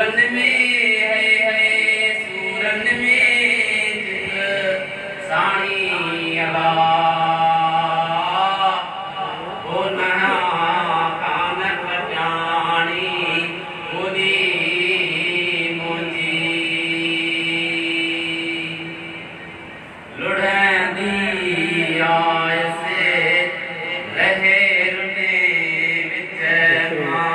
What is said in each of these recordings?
सूरन में है सूरन में जित साणी अला ओ नया कान कट्याणी ओदी मुंजी लुढ़ंदी आय से लहर ने विच मां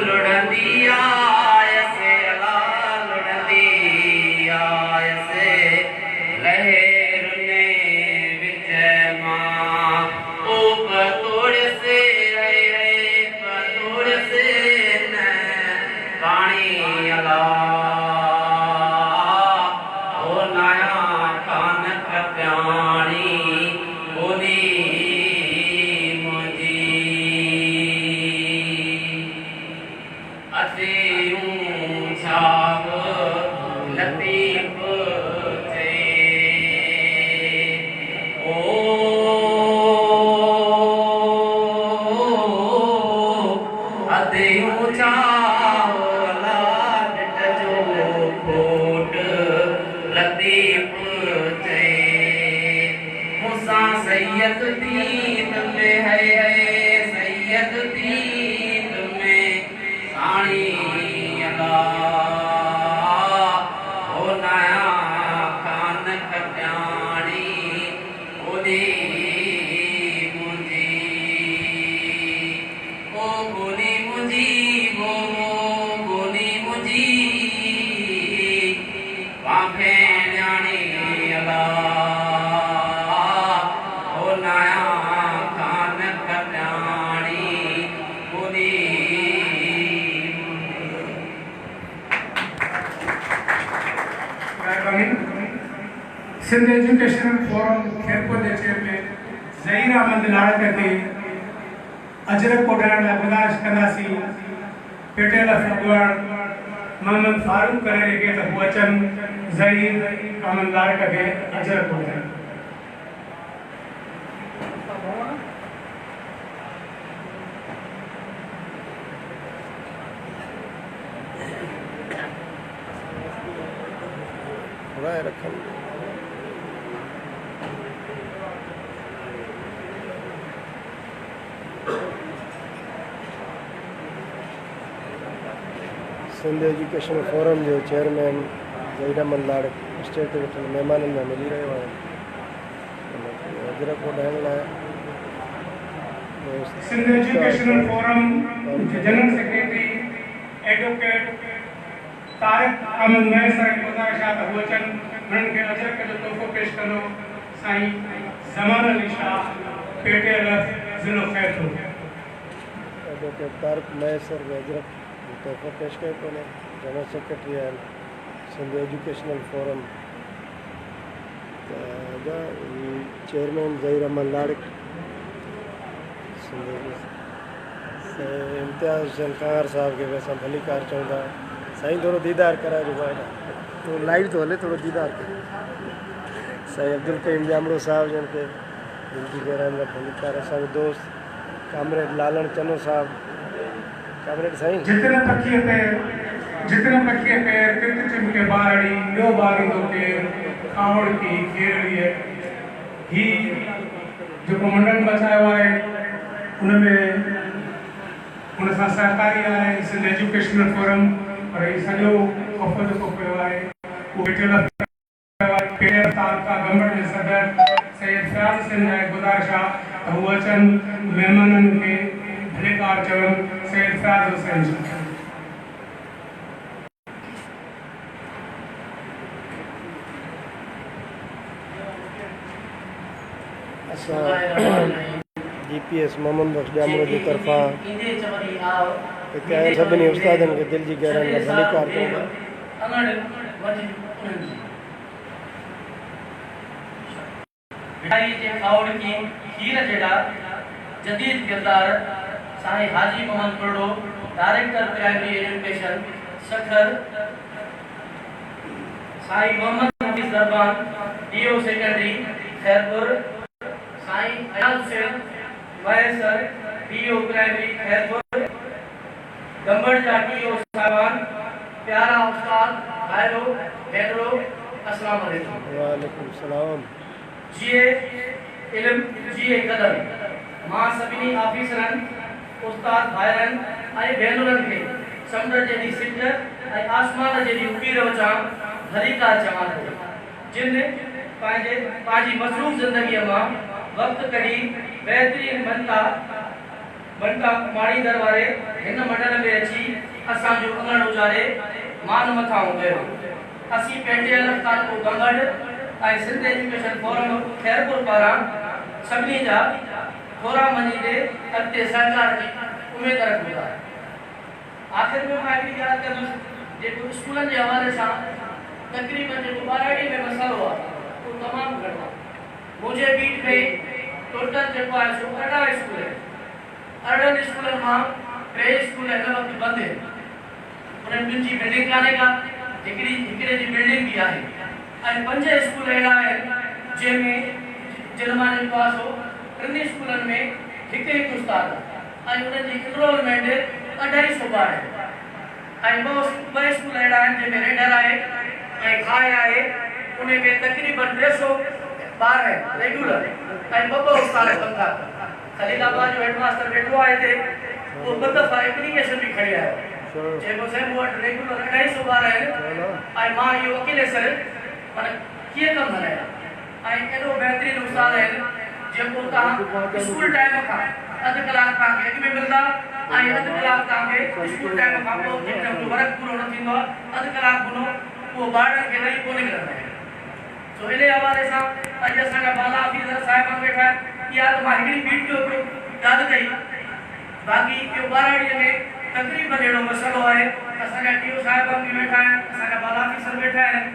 लुढ़ंदी आय से अला लुढ़ंदी आय से लहर ने विच मां ओ पतोड़ से पतोड़ से न पानी अला ओ नया कान कप्याणी ओदी मुंजी अते छाव लतीफ थे ओ अते छाव लाट जो खोट लतीफ थे मुसा सैयद दीन में है सैयद दीन में साणी अला ओ नया कान कप्याणी ओदी मुंजी ओ गोली मुंजी वो गोली मुंजी वाफे न्याणी अला ओ नया कान कप्याणी ओदी सिंध एजुकेशनल फोरम खेरपुर के चेयरमैन ज़हीर अहमद लाड़क के अजरक उठाइण लाइ गुज़ारिश कंदासीं पेटियल फुटबॉल मोहम्मद फारूक करे रखे तो वो अचनि ज़हीर अहमद लाड़क के अजरक उठाइण सिंध एजुकेशन फोरम जो चेयरमैन ज़हीर अहमद लाड़क स्टेज ते वेठल महिमाननि में मिली रहियो आहे अजरक उॾाइण लाइ सिंध एजुकेशनल फोरम के general secretary advocate Tariq Ahmed Maisar की गुज़ारिश आहे त हू अचनि उन्हनि खे अजरक जो तोहफ़ो पेश कंदो साईं ज़मान अली शाह पेटियल ज़िलो खैरपुर एडवोकेट तारिक मैसर अजरक तोहफ़ो पेश कयो कोन्हे जनरल सेक्रेटरी आहिनि Sindh educational forum chairman Zaheer Ahmed Larik Imtiaz Hussain कार साहब के असां भली कार चऊं था साईं थोरो दीदार कराए ॾिबो आहे थोरो लाइट थो हले थोरो दीदार कयो साईं अब्दुल करीम जामड़ो साहब जिन खे जिनकी गहराइनि में भली कार असांजो दोस्त कामरेड लालण चनो साहब कामरेड साईं जितने पखी पे तित चिमके बारड़ी ॿियो बारींदो केर कावड़ की घेरड़ी है ही जो मंडल बचायो आहे उनमें उन सां सहकारी आहे सिंध एजुकेशनल फोरम और ये सॼो खपो जेको पियो आहे उहो वेठियल पेरियर तालुका गंबड़ जे सदर सैयद फयाज़ हुसैन लाइ गुज़ारिश आहे त हू अचनि महिमाननि खे भले कार चवनि सैयद फयाज़ हुसैन जी GPS मोहम्मद बख्श जामड़ो की तरफा सभिनी उस्तादनि खे दिलि जी गहराइनि में भली कार जदीद किरदार Sain Haji Mohammad Purdo director primary education Sukkur Sain Mohammad Hafeez Darban DO secondary Khairpur Sain Ayaz Hussain Wassar DO primary Khairpur Gambat जा डीओ साहबान, प्यारा उस्ताद, भाइयों, बहनों, अस्सलाम वालेकुम। वालेकुम सलाम। जिए इल्म, जिए कदर। मां सभिनी ऑफिसरन, उस्ताद भाइरन ऐं भेनरुनि खे समुंड जहिड़ी सिज ऐं आसमान जहिड़ी उमीद वचां भली का चवां थो, जिन पंहिंजी मसरूफ़ ज़िंदगीअ मां वक़्तु कढी बहितरीन बनता माणींदड़ वारे हिन मंडल में अची असांजो अंगण उजारे मान मथां कयो। असीं पंहिंजे अलफ़ को गंगड़ ऐं सिंध एजुकेशन फोरम खैरपुर पारां सभिनी जा थोरा मञींदे अॻिते सहकार जी उमेद रखूं था। आख़िर में मां हिकिड़ी ॻाल्हि कंदुसि, जेको स्कूलनि जे हवाले सां तक़रीबन जेको ॿाराड़ी में मसइलो आहे उहो तमामु घणो आहे। मुंहिंजे बीट में टोटल जेको आहे सो 18 स्कूल आहिनि। 18 स्कूलनि मां 3 स्कूल हिन वक़्तु बंदि आहिनि। उन्हनि ॿिनि जी बिल्डिंग कान्हे का, हिकिड़े जी बिल्डिंग बि आहे ऐं 5 स्कूल अहिड़ा आहिनि जंहिंमें जिन मां जेको आहे सो 3 स्कूलनि में हिकु उस्ताद ऐं उन्हनि जी इनरोलमेंट 250 ॿार आहे ऐं ॿ स्कूल अहिड़ा आहिनि जंहिंमें रेडर आहे ऐं खाए आहे। उन में तक़रीबन 300 ॿार आहिनि रेगुलर ऐं 2 उस्ताद कमु था। खलीलाबाद जो हेडमास्टर वेठो आहे हिते, उहो ॿ दफ़ा एप्लीकेशन बि खणी आयो जेको साईं मूं वटि रेगुलर 250 ॿार आहिनि ऐं मां इहो अकेले सर माना कीअं कमु हलायां। ऐं एॾो बहितरीनु उस्ताद आहिनि जेको तव्हां स्कूल टाइम खां अधु कलाक तव्हांखे अॻु में मिलंदा ऐं अधु कलाक तव्हांखे स्कूल टाइम खां पोइ जेकॾहिं उहो वर्क पूरो न थींदो आहे अधु कलाक हुनो उहो ॿारनि खे ॾेई कोन निकिरंदा आहिनि। सो इन हवाले सां अॼु असांजा बाला ऑफिसर साहिब वेठा आहिनि। इहा त मां हिकिड़ी बीट जो ॻाल्हि कई, बाक़ी इहो ॿाराड़ीअ में तक़रीबन अहिड़ो मसइलो आहे। असांजा टीओ साहिब बि वेठा आहिनि, असांजा बाला ऑफिसर वेठा आहिनि।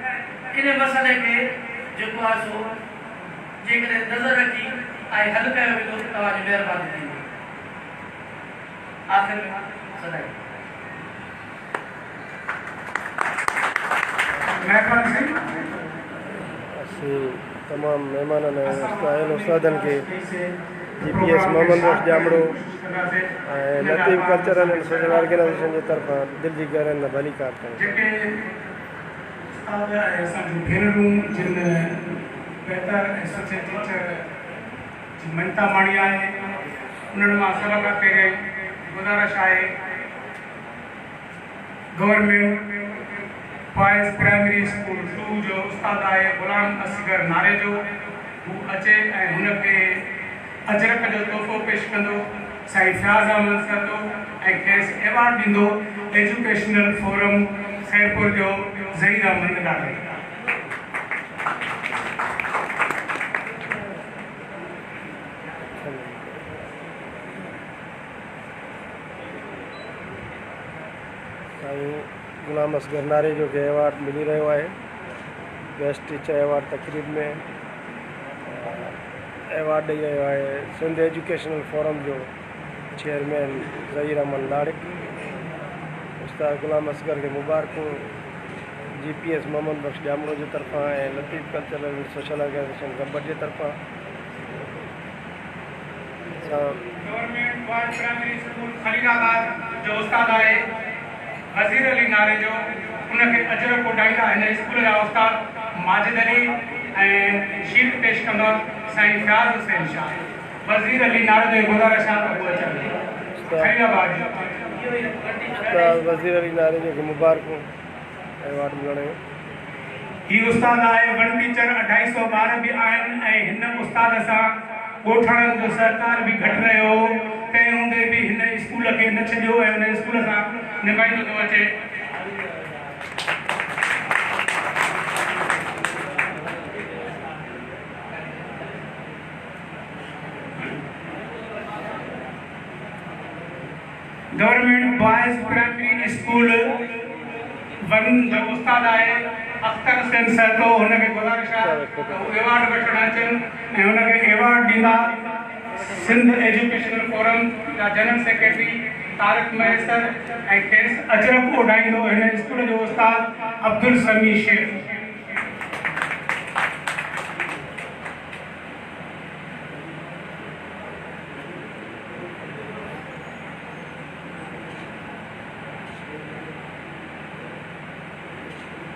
इन मसइले खे जेको आहे सो जेकॾहिं नज़र रखी ऐं हल कयो वेंदो त तव्हांजी महिरबानी थींदी। आख़िर में सदाई असीं तमामु महिमाननि ऐं उस्तादनि खे GPS मोहम्मद बख्श जामड़ो ऐं Latif cultural and social organisation जे तरफ़ां दिलि जी गहराइनि सां भली कार कयूं। जिन बेहतर एसोसिएट टीचर ममता माणी आहे, उन्हनि मां सभ खां पहिरें गुज़ारिश आहे गवर्नमेंट बॉयज़ प्राइमरी स्कूल 2 जो उस्ताद आहे ग़ुलाम असगर नारे जो, हू अचे ऐं हुनखे अजरक जो तोहफ़ो पेश कंदो। साईं फयाज़ अहमद सरदो ऐं खेसि एवॉर्ड ॾींदो एजुकेशनल फोरम खैरपुर जो ज़हीर अहमद नारे। साईं ग़ुलाम असगर नारे जो खे एवॉर्ड मिली रहियो आहे। बेस्ट टीचर एवॉर्ड तक़रीब में एवॉर्ड ॾेई रहियो आहे सिंध एजुकेशनल फोरम जो चेयरमैन ज़हीर अहमद लाड़िक। उस्ताद ग़ुलाम असगर खे मुबारकूं GPS मोहम्मद बख्श जामड़ो जे तरफ़ां ऐं Latif cultural and social organisation Gambat जे तरफ़ां। Government boys primary school Khalilabad जो उस्ताद आहे वज़ीर अली नारे जो, उनखे अजर कोटाईंदा हिन स्कूल जा उस्ताद माजिद अली ऐं शील्ड पेश कंदा साईं फयाज़ हुसैन शाह। वज़ीर अली नारे जो गुज़ारिश आहे त उहो अचनि खलीलाबाद जो। उस्ताद वज़ीर अली नारे जो खे मुबारकूं एवॉर्ड मिलण जो। हीउ उस्ताद आहे वन टीचर 250 ॿार बि आहिनि ऐं हिन उस्ताद सां ॻोठाणनि जो सहकार बि घटि रहियो। तंहिं हूंदे बि हिन स्कूल खे न छॾियो ऐं हुन स्कूल सां निभाईंदो थो अचे। गवर्नमेंट बॉयज़ प्राइमरी स्कूल 1 जो उस्ताद आहे अख्तर हुसैन सरदो, हुनखे गुज़ारिश आहे त हू एवॉर्ड वठण अचनि ऐं हुनखे एवॉर्ड ॾींदा सिंध एजुकेशनल फोरम जा जनरल सेक्रेटरी तारिक मैसर ऐं खेसि अजरक उॾाईंदो हिन स्कूल जो उस्ताद अब्दुल समी शेख।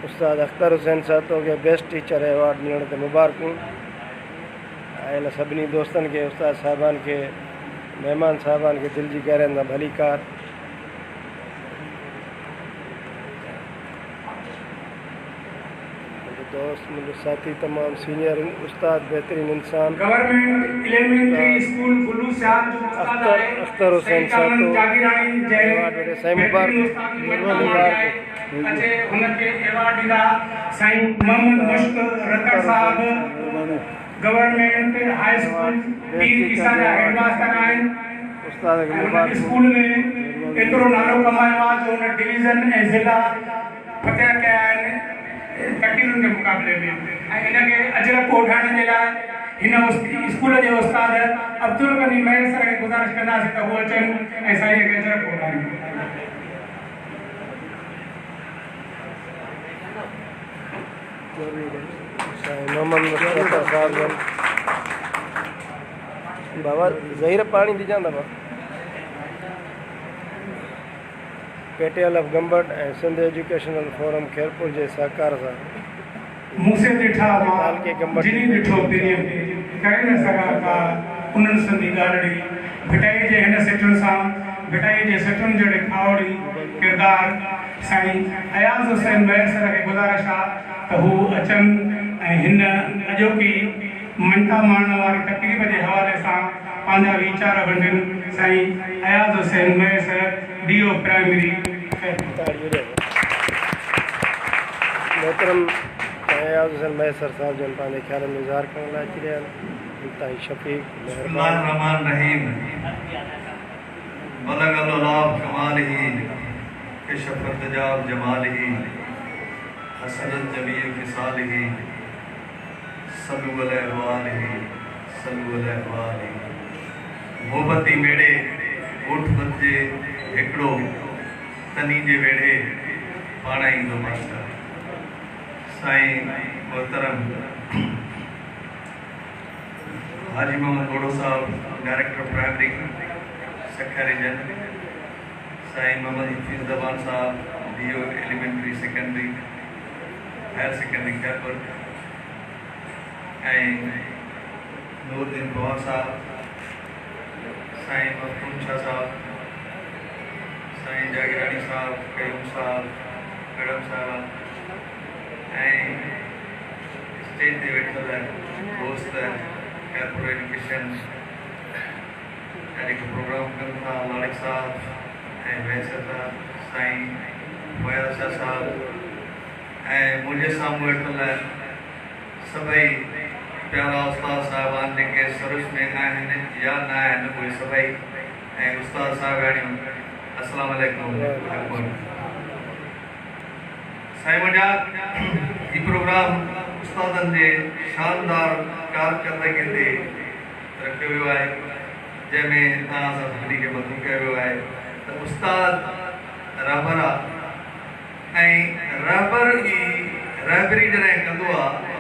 उस्ताद अख्तर हुसैन साहब के बेस्ट टीचर अवार्ड मिलने ते मुबारकूं। आयल सभिनी दोस्तन के, उस्ताद साहबान के, मेहमान साहबान के दिल जी गहरनि सां भली कार। मुंहिंजो दोस्त, मुंहिंजो साथी, तमामु सीनियर उस्ताद, बेहतरीन इंसान गवर्नमेंट एलिमेंट्री स्कूल गुलू साहब जो उस्ताद आए अख्तर हुसैन साहब तो जागीरानी जय अवार्ड वठे। साईं मुबारक अचे उनके अवार्ड ॾींदा साईं मोहम्मद मुश्क रतन साहब गवर्नमेंट हाई स्कूल पीर ईसा जा हेडमास्टर आहिनि। उस्ताद खे उन मुबारक। स्कूल में एतिरो नालो कमायो आहे जो उन डिवीज़न ऐं ज़िला फतह कया आहिनि तक़रीरुनि जे मुक़ाबले में। ऐं इनखे अजरक कोठाइण जे लाइ हिन स्कूल जे उस्ताद अब्दुल गनी महर सर खे गुज़ारिश कंदासीं त उहे अचनि ऐं साईं खे अजरक कोठाइनि। साईं मोहम्मद मुस्तफ़ा साहब जन बाबा ज़हीर पानी ॾिजां बाबा। पेटियल ऑफ गंबट ऐं सिंध एजुकेशनल फोरम खैरपुर जे सहकार सां मूंसे ॾिठा साल के मां गंबट जिनी ॾिठो पिरीअ खे करे न सघां का उन्हनि संधी ॻाल्हि भिटाई जे हिन सिटुनि सां भिटाई जे सिटुनि जहिड़े खावड़ी किरदार साईं अयाज़ हुसैन महर सर खे गुज़ारिश आहे त हू अचनि ऐं हिन अॼोकी मंटा मारण वारी तकलीफ़ जे हवाले सां पंहिंजा वीचार वंडनि। साईं अयाज़ हुसैन महर सर डीओ प्राइमरी। मोहतरम अयाज़ हुसैन मैसर साहब जन पंहिंजे ख़्यालनि में इज़हार करण लाइ अची रहिया आहिनि। इंतहाई शफ़ीक़ बिस्मिल्लाहिर रहमानिर रहीम बलगल लाभ कमालिही कशफत तजाब जमालिही हसनत जमील फिसालिही सल्लु अलैहि सल्लु अलैहि। मोहब्बती मेड़े ओठ बजे हिकिड़ो तनी जे वेड़े पाण ईंदो मास्टर। साईं मोहतरम Haji Mohammad Godo sahab director primary Sukkur region. Sain Mohammad Hafeez Darban sahab DO elementary secondary higher secondary Khairpur ऐं नूरुद्दीन पवार साहब, साईं मखदूम शाह साहब, साईं जागीरानी साहब, कयूम साहब, गड़म साहब ऐं स्टेज ते वेठल दोस्त खैरपुर एजुकेशन जेके प्रोग्राम कनि था लाड़िक साहब ऐं वैसर साहब, साईं फयाज़ शाह साहब ऐं मुंहिंजे साम्हूं वेठल सभई प्यारा उस्ताद साहिबान जेके सर्विस में आहिनि या न आहिनि उहे सभई ऐं उस्ताद साहिबाणियूं अस्सलाम वालेकुम। साईं मुंहिंजा हीउ प्रोग्राम उस्तादनि जे शानदार कारकर्दगी ते रखियो वियो आहे जंहिंमें तव्हां सभिनी खे मदद कयो वियो आहे त उस्ताद रहबर आहे ऐं रहबर ई रहबरी जॾहिं कंदो आहे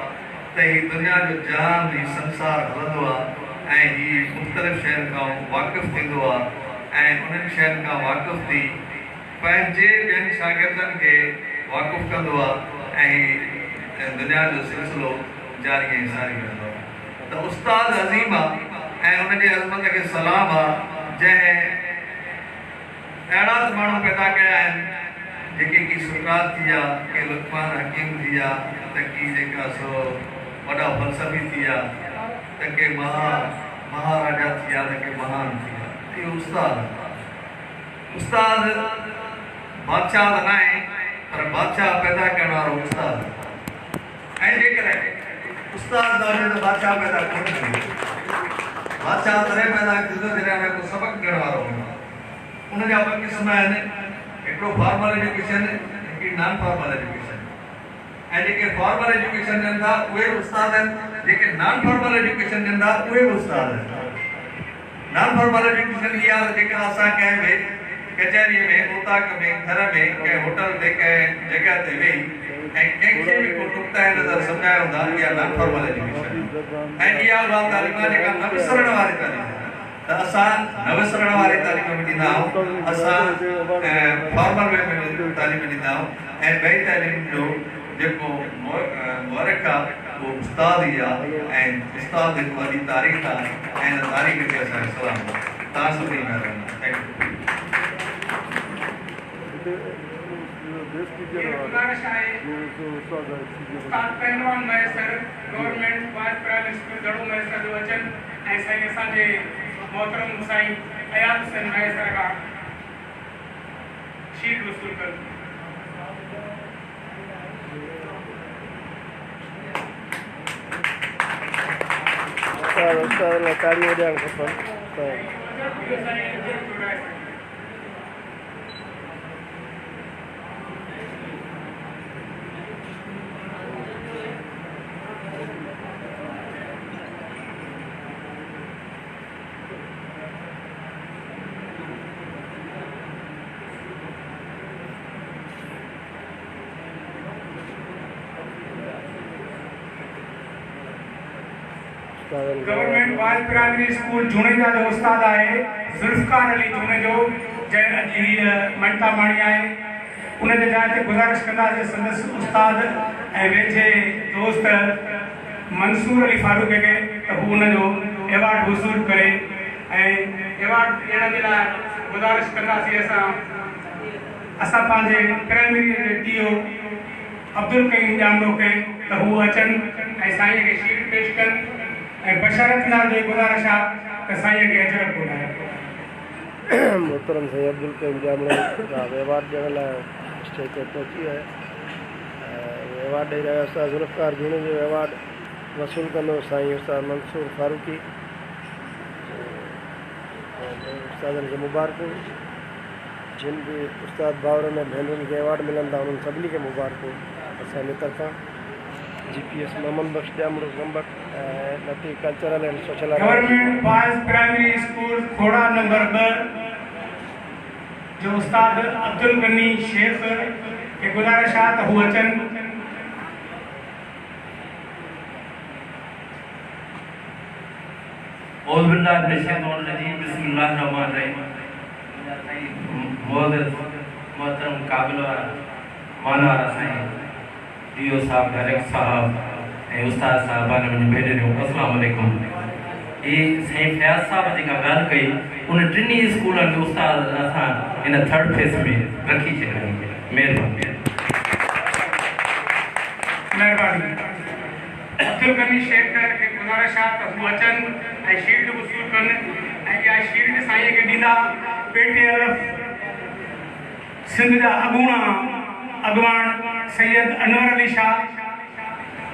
त ही दुनिया जो जाम ही संसार हलंदो आहे ऐं हीउ मुख़्तलिफ़ शयुनि खां वाक़ुफ़ु थींदो आहे ऐं उन्हनि शयुनि खां वाक़ुफ़ु थी पंहिंजे ॿियनि शागिर्दनि खे वाक़ुफ़ु कंदो आहे ऐं दुनिया जो सिलसिलो जारी ऐं सारी रहंदो आहे। त उस्ताद अज़ीम आहे ऐं उनजे अज़मत खे सलाम आहे जंहिं अहिड़ा माण्हू पैदा कया आहिनि जेके की सुकरात थी विया, के लुक़मान हकीम थी विया, त की जेका सो वॾा फ़लसफ़ी थी विया, त के महाराजा थी विया, त के महान थी विया। इहो उस्ताद बादशाह त न आहे पर बादशाह पैदा करण वारो उस्ताद। ऐं जेकॾहिं उस्ताद न हुजे त बादशाह पैदा कोन थींदो। बादशाह तॾहिं पैदा थींदो जॾहिं हुन को सबक़ु ॾियण वारो हूंदो। उनजा ॿ क़िस्म आहिनि, हिकिड़ो फॉर्मल एजुकेशन, हिकिड़ी नॉन फॉर्मल एजुकेशन। ऐं जेके फॉर्मल एजुकेशन ॾियनि था उहे बि उस्ताद आहिनि, जेके नॉन फॉर्मल एजुकेशन ॾियनि था उहे बि उस्ताद आहिनि। नॉन फॉर्मल एजुकेशन इहा आहे जेका असां कंहिं बि कचहरीअ में, उताक में, घर में, कंहिं होटल ते, कंहिं जॻह ते वेही ऐं कंहिंखे बि को नुक़्ता नज़र सम्झायूं था, इहा नॉन फॉर्मल एजुकेशन। ऐं इहा उहा तालीम आहे जेका न विसरण वारी तालीम आहे। त असां न विसरण वारी तालीम में ॾींदा आहियूं, असां फॉर्मल वे में तालीम ॾींदा आहियूं ऐं ॿई तालीम जो जेको मुबारक आहे उहो उस्ताद ई आहे ऐं उस्ताद हिकु वॾी तारीख़ आहे ऐं हिन तारीख़ खे असांखे सलाम तव्हां सभिनी महिरबानी थैंक उस्ताद पहलवान मैसर government boys primary school Daro मैसर जो अचनि ऐं साईं असांजे मोहतरम साईं अयाज हुसैन मैसर खां शीट वसूल कनि उस्ताद लाइ ताड़ी वॼाइणु खपनि government boys primary school Juneja जो उस्ताद आहे ज़ुल्फ़कार अली जुनेजो जंहिं अॼु हीअ ममता माणी आहे उनजे जाइ ते गुज़ारिश कंदासीं संदसि उस्ताद ऐं वेझे दोस्त मंसूर अली फारूक खे त हू उनजो एवॉर्ड वसूल करे ऐं एवॉर्ड ॾियण जे लाइ गुज़ारिश कंदासीं असां पंहिंजे primary J TO Abdul Qayyim ॼामड़ो खे त हू अचनि ऐं साईं खे शीट पेश कनि ऐं बशरत नाल जो गुज़ारिश आहे त साईं खे अजर ॿुधाए मोहतरम साईं अब्दुल कईम ॼामड़ो एवॉर्ड ॾियण लाइ स्टेज ते पहुची आहे एवॉर्ड ॾेई रहिया उस्ताद ज़ुल्फ़कार जुने जो एवॉर्ड वसूल कंदो साईं उस्ताद मंसूर फारूकी उस्तादनि खे मुबारकूं जिन बि उस्ताद भाउरनि ऐं भेनरुनि खे एवॉर्ड मिलंदा उन्हनि सभिनी खे मुबारकूं असांजे तरफ़ां GPS मोहम्मद बख्श ॼामड़ो गंबक ऐं Latif cultural and social government boys primary school Khoda number 2 जो उस्ताद अब्दुल गनी शेख खे गुज़ारिश आहे त हू अचनि औज़ बिल्लाहि मिनश शैतानिर रजीम बिस्मिल्लाहिर रहमानिर रहीम मोहतरम काबिल वारा माना वारा साईं डीओ साहब डायरेक्टर साहब ऐं उस्ताद साहबान मुंहिंजी भेनरियूं अस्सलाम वालेकुम ये साईं फयाज़ साहब जेका ॻाल्हि कई उन टिनी स्कूलनि में उस्ताद असां इन थर्ड फेस में रखी छॾियूं महिरबानी अब्दुल गनी शेख खे गुज़ारिश आहे त हू अचनि ऐं शील्ड वसूल कनि ऐं इहा शील्ड साईं खे ॾींदा पेटीएल सिंध जा अॻुवाण सैयद अनवर अली शाह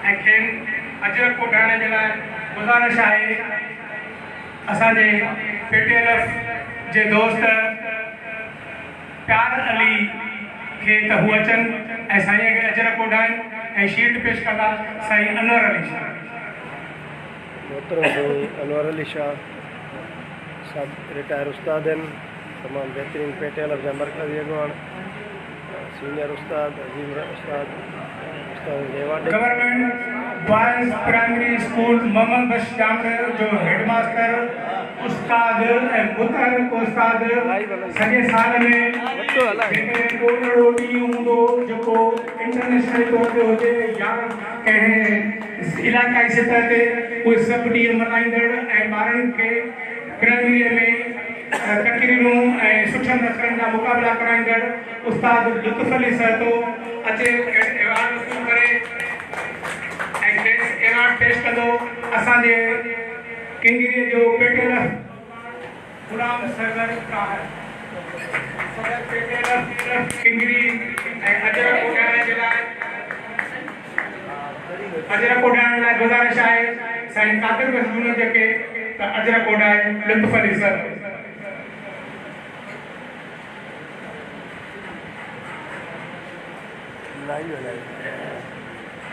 ऐं खेनि अजर कोठाइण जे लाइ गुज़ारिश आहे असांजे पेटीएल जे दोस्त प्यार अली खे त हू अचनि ऐं साईं खे अजर कोठाइनि ऐं शील्ड पेश कंदा साईं अनवर अली शाह मोहतरम साईं अनवर अली शाह सब रिटायर उस्ताद आहिनि तमामु बहितरीन पेटीएल जा मरकज़ी अॻुवाण सीनियर उस्ताद अजीम उस्ताद government boys primary school Mohammad Bakhsh Jamro जो हेडमास्टर उस्ताद ऐं मुतहरिक उस्ताद सॼे साल में जेके ॾोड़ो ॾींहुं हूंदो जेको इंटरनेशनल तौर ते हुजे या कंहिं इलाइक़ाई सतह ते उहे सभु ॾींहं मल्हाईंदड़ ऐं ॿारनि खे प्राइमरीअ में तकरीरूं ऐं सुठनि नसलनि जा मुक़ाबिला कराईंदड़ उस्ताद लुत्फ़ अली सहतो अचे एवॉर्ड वसूल करे ऐं खेसि एवॉर्ड पेश कंदो असांजे किंगरीअ जो पेटीएल गुलाम सरवर सदर पेटीएल किंगरी ऐं अजर कोठाइण जे लाइ अजर कोठाइण लाइ गुज़ारिश आहे साईं कादिर मज़मून जेके त अजर कोठाए लुत्फ़ अली सहतो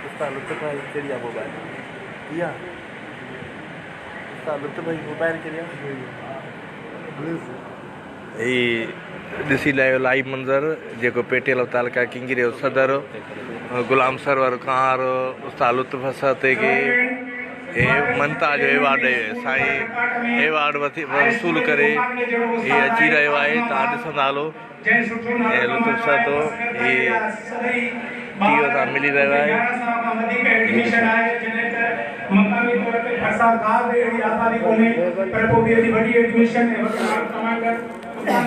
उस्ताद लुत्फ़ भाई कहिड़ी आहे मोबाइल इहा उस्ताद लुत्फ़ भाई मोबाइल कहिड़ी आहे ॾिसी लाहियो लाइव मंज़र जेको पेटीएल तालुका किंगरी जो सदर गुलाम सरवर खां उस्ताद लुत्फ़ सहते खे मनता जो एवॉर्ड साईं एवॉर्ड वसूल करे ये अची रहियो आहे तव्हां ॾिसंदा हलो ऐं लुत्फ़ सहतो टीओ सां मिली रहियो आहे। 1100 खां वधीक एडमिशन आहे जॾहिं त मक़ामी तौर ते असां का बि अहिड़ी आबादी कोन्हे पर पोइ बि एॾी वॾी एडमिशन ऐं वॾा कमांडर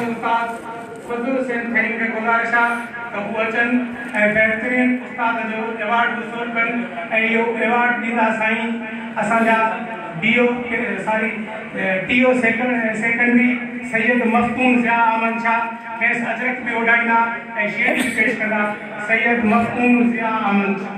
उस्ताद फज़लुल हुसैन खणी में गुज़ारिश आहे त हू अचनि ऐं बहितरीन उस्ताद जो एवॉर्ड वसूल कनि ऐं इहो एवॉर्ड ॾींदा साईं असांजा टीओ सेकेंडरी सैयद मफ़तून ज़िया अमन शाह खेसि अजरक बि उॾाईंदा ऐं शेर बि पेश कंदा। सैयद मफ़तून ज़िया अमन शाह।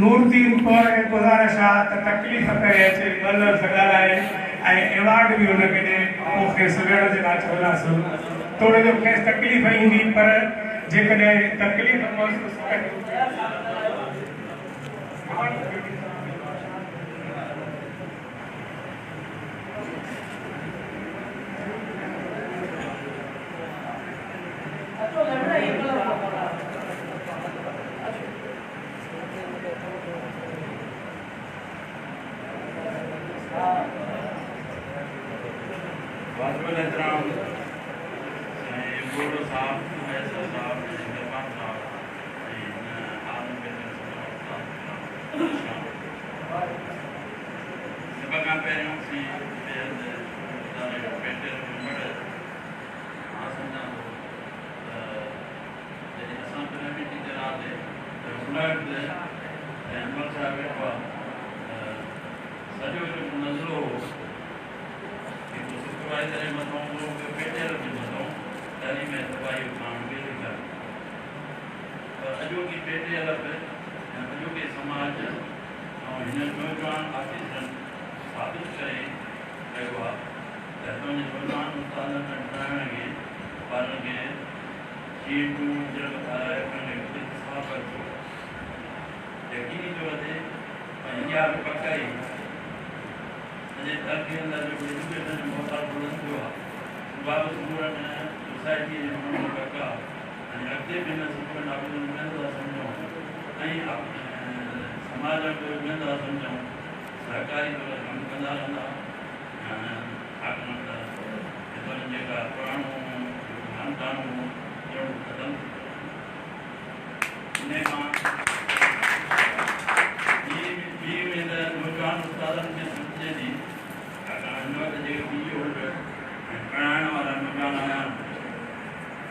नूरदीन कौर खे गुज़ारिश आहे त तकलीफ़ करे अचे ॿ लफ़्ज़ ॻाल्हाए ऐं एवॉर्ड बि हुनखे ॾे पोइ खेसि वेहण जे लाइ चवंदासीं। थोरो जो खेसि तकलीफ़ ईंदी पर जेकॾहिं तकलीफ़ महसूसु करे वाजिबुल एहतराम बोडो साहब ऐसा साहब मेहमान साहब आलम सबका पहिरियों सी पेंटर नंबर आसना जॾहिं असां पिरामिड टीचर आहियां त उनवटि अहमद साहब वेठो आहे सॼो जेको नज़रो हो सुपरवाइज़र जे मथां पेंटर जे मथां तालीम ऐं दवाई माण्हू वेही करे पर अॼोकी पेटे अलॻि ऐं अॼोके समाज ऐं हिन नौजवान आफिसरनि साबित करे रहियो आहे त पंहिंजे नौजवान उस्तादनि खे पढ़ाइण खे ॿारनि खे शीटूं यकीनी तौर ते इहा बि पकड़ी अॼु तरक़ी अंदरि जेको एजुकेशन जो मोहताज बुलंद थियो आहे बाबा सूरत सोसाइटी जे माण्हू टका ऐं अॻिते बि हिन सूरत आबूदनि वेंदा सम्झूं ऐं समाज में वेंदा सम्झूं सहकारी तौर कमु कंदा रहंदा छाकाणि त जेका पुराणो खानदानूं ॼण ख़तमु इन खां ॿी वेंदा नौजवान उस्तादनि खे सम्झे थी छाकाणि हिन वक़्तु जेके ॿी ओल्ड ऐं पढ़ाइण वारा नौजवान आया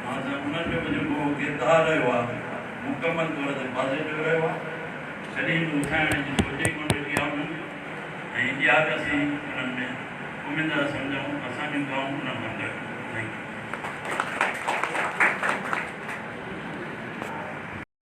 मां त उन्हनि जो बि जेको किरदारु रहियो आहे मुकमल तौर ते पॉज़िटिव रहियो आहे सॼी मुखाइण जी सोचे कोन वेठी आहे उन्हनि ऐं इहा बि असीं उन्हनि में उमेदवार सम्झूं असांजूं गाऊं उन्हनि में थैंक यू।